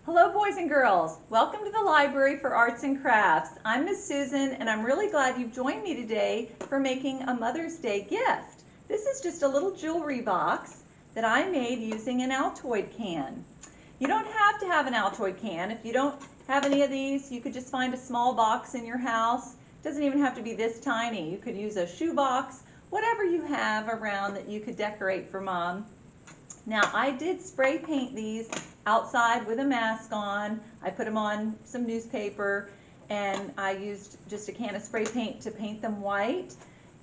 Hello boys and girls, welcome to the Library for Arts and Crafts. I'm Miss Susan and I'm really glad you've joined me today for making a Mother's Day gift. This is just a little jewelry box that I made using an Altoid can. You don't have to have an Altoid can. If you don't have any of these, you could just find a small box in your house. It doesn't even have to be this tiny. You could use a shoe box, whatever you have around that you could decorate for Mom. Now I did spray paint these outside with a mask on. I put them on some newspaper and I used just a can of spray paint to paint them white.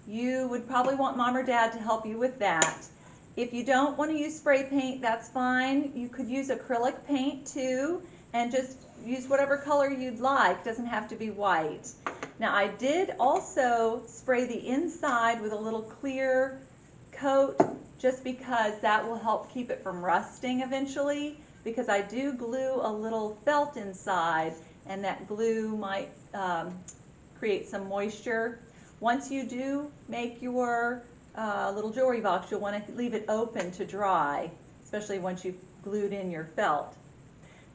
You would probably want Mom or Dad to help you with that. If you don't want to use spray paint, that's fine. You could use acrylic paint too and just use whatever color you'd like. It doesn't have to be white. Now I did also spray the inside with a little clear coat just because that will help keep it from rusting eventually, because I do glue a little felt inside and that glue might create some moisture. Once you do make your little jewelry box, you'll want to leave it open to dry, especially once you've glued in your felt.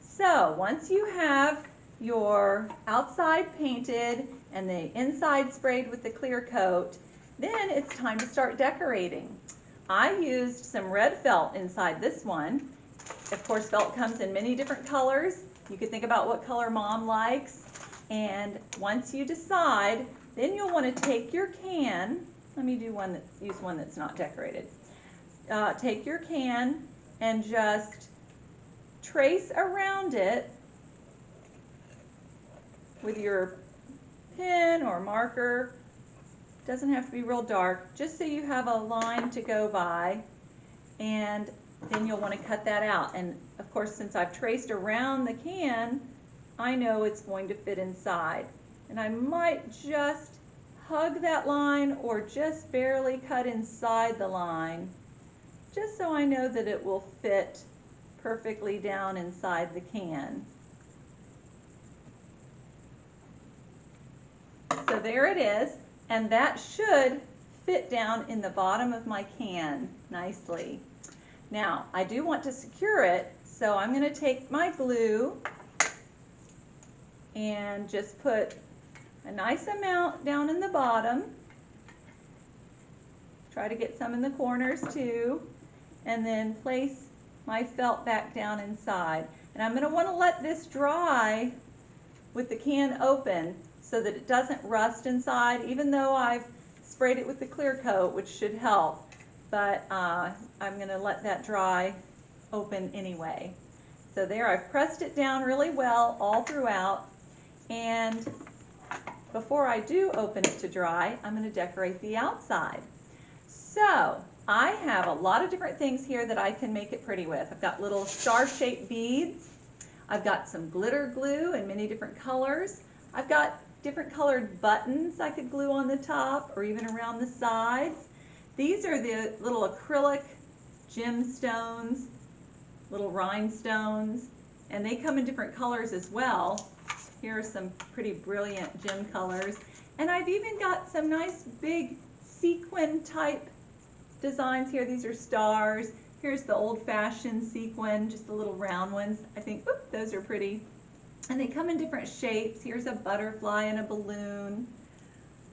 So once you have your outside painted and the inside sprayed with the clear coat, then it's time to start decorating. I used some red felt inside this one. Of course, felt comes in many different colors. You could think about what color Mom likes. And once you decide, then you'll want to take your can. Let me use one that's not decorated. Take your can and just trace around it with your pen or marker. Doesn't have to be real dark, just so you have a line to go by, and then you'll want to cut that out. And of course, since I've traced around the can, I know it's going to fit inside. And I might just hug that line or just barely cut inside the line, just so I know that it will fit perfectly down inside the can. So there it is. And that should fit down in the bottom of my can nicely. Now, I do want to secure it, so I'm going to take my glue and just put a nice amount down in the bottom. Try to get some in the corners too. And then place my felt back down inside. And I'm going to want to let this dry with the can open, so that it doesn't rust inside, even though I've sprayed it with the clear coat, which should help. But I'm going to let that dry open anyway. So there, I've pressed it down really well all throughout. And before I do open it to dry, I'm going to decorate the outside. So I have a lot of different things here that I can make it pretty with. I've got little star-shaped beads. I've got some glitter glue in many different colors. I've got different colored buttons I could glue on the top or even around the sides. These are the little acrylic gemstones, little rhinestones, and they come in different colors as well. Here are some pretty brilliant gem colors. And I've even got some nice big sequin type designs here. These are stars. Here's the old-fashioned sequin, just the little round ones. I think, whoop, those are pretty. And they come in different shapes. Here's a butterfly and a balloon.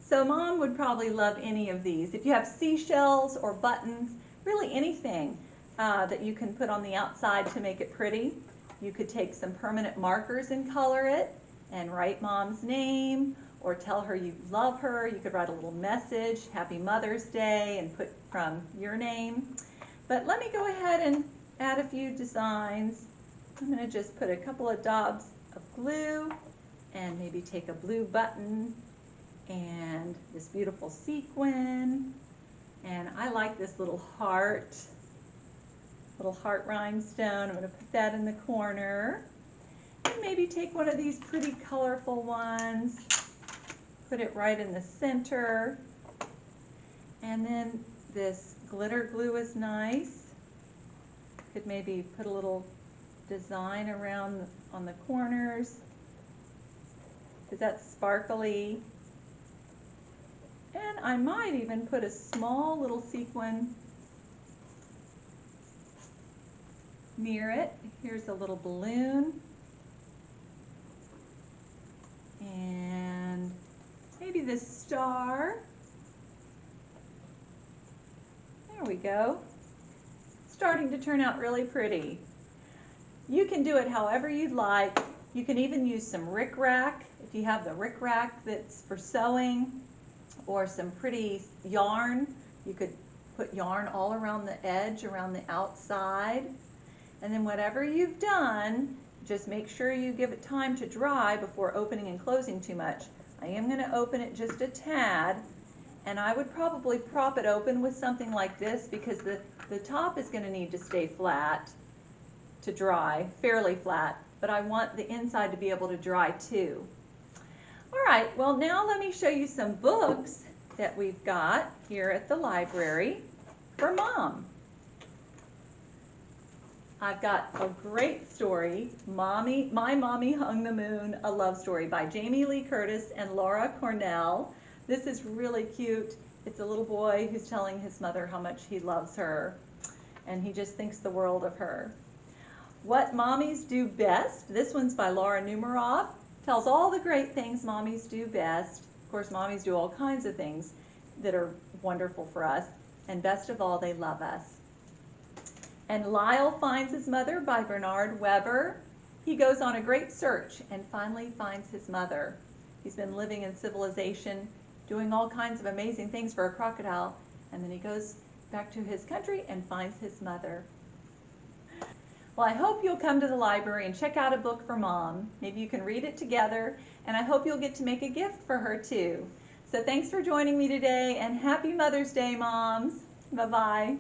So Mom would probably love any of these. If you have seashells or buttons, really anything that you can put on the outside to make it pretty. You could take some permanent markers and color it and write Mom's name or tell her you love her. You could write a little message, Happy Mother's Day, and put from your name. But let me go ahead and add a few designs. I'm going to just put a couple of daubs of glue and maybe take a blue button and this beautiful sequin, and I like this little heart rhinestone. I'm going to put that in the corner, and maybe take one of these pretty colorful ones, put it right in the center, and then this glitter glue is nice. Could maybe put a little design around on the corners, because that's sparkly. And I might even put a small little sequin near it. Here's a little balloon. and maybe this star. There we go. Starting to turn out really pretty. You can do it however you'd like. You can even use some rickrack if you have the rickrack that's for sewing, or some pretty yarn. You could put yarn all around the edge, around the outside. And then whatever you've done, just make sure you give it time to dry before opening and closing too much. I am going to open it just a tad, and I would probably prop it open with something like this, because the top is going to need to stay flat to dry, fairly flat, but I want the inside to be able to dry too. All right, well now let me show you some books that we've got here at the library for Mom. I've got a great story, My Mommy Hung the Moon, a love story by Jamie Lee Curtis and Laura Cornell. This is really cute. It's a little boy who's telling his mother how much he loves her, and he just thinks the world of her. What Mommies Do Best. This one's by Laura Numeroff. Tells all the great things mommies do best. Of course, mommies do all kinds of things that are wonderful for us, and best of all, they love us. And Lyle Finds His Mother by Bernard Weber. He goes on a great search and finally finds his mother. He's been living in civilization, doing all kinds of amazing things for a crocodile, and then he goes back to his country and finds his mother. Well, I hope you'll come to the library and check out a book for Mom. Maybe you can read it together, and I hope you'll get to make a gift for her too. So thanks for joining me today, and happy Mother's Day, Moms. Bye-bye.